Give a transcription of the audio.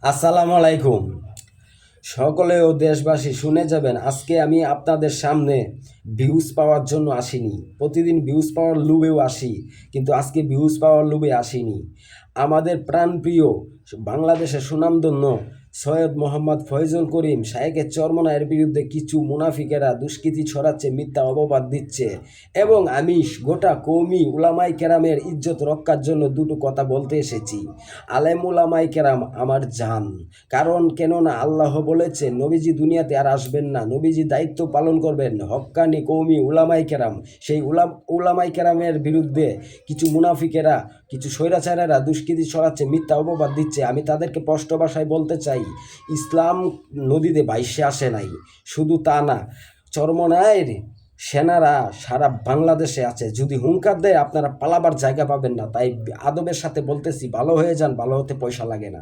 আসসালামু আলাইকুম। সকলে ও দেশবাসী শুনে যাবেন, আজকে আমি আপনাদের সামনে ভিউজ পাওয়ার জন্য আসিনি। প্রতিদিন ভিউজ পাওয়ার লোভেও আসি, কিন্তু আজকে ভিউজ পাওয়ার লোভে আসিনি। আমাদের প্রাণপ্রিয় বাংলাদেশের সুনামধন্য সৈয়দ মোহাম্মদ ফয়জুল করিম শায়েকের চরমনায়ের বিরুদ্ধে কিছু মুনাফিকেরা দুষ্কৃতি ছড়াচ্ছে, মিথ্যা অপবাদ দিচ্ছে, এবং আমি গোটা কৌমি উলামাই কেরামের ইজ্জত রক্ষার জন্য দুটো কথা বলতে এসেছি। আলেম উলামাই কেরাম আমার জান, কারণ কেননা আল্লাহ বলেছে নবীজি দুনিয়াতে আর আসবেন না, নবীজি দায়িত্ব পালন করবেন। হক্কানি কৌমি উলামাই কেরাম, সেই উলামাই কেরামের বিরুদ্ধে কিছু মুনাফিকেরা, কিছু স্বৈরাচারেরা দুষ্কৃতি ছড়াচ্ছে, মিথ্যা অপবাদ দিচ্ছে। আমি তাদেরকে স্পষ্ট ভাষায় বলতে চাই, ইসলাম নদীতে ভাইসে আসে নাই। শুধু তা না, চরমনায়ের সেনারা সারা বাংলাদেশে আছে। যদি হুঙ্কার দেয় আপনারা পালাবার জায়গা পাবেন না। তাই আদবের সাথে বলতেছি, ভালো হয়ে যান, ভালো হতে পয়সা লাগে না।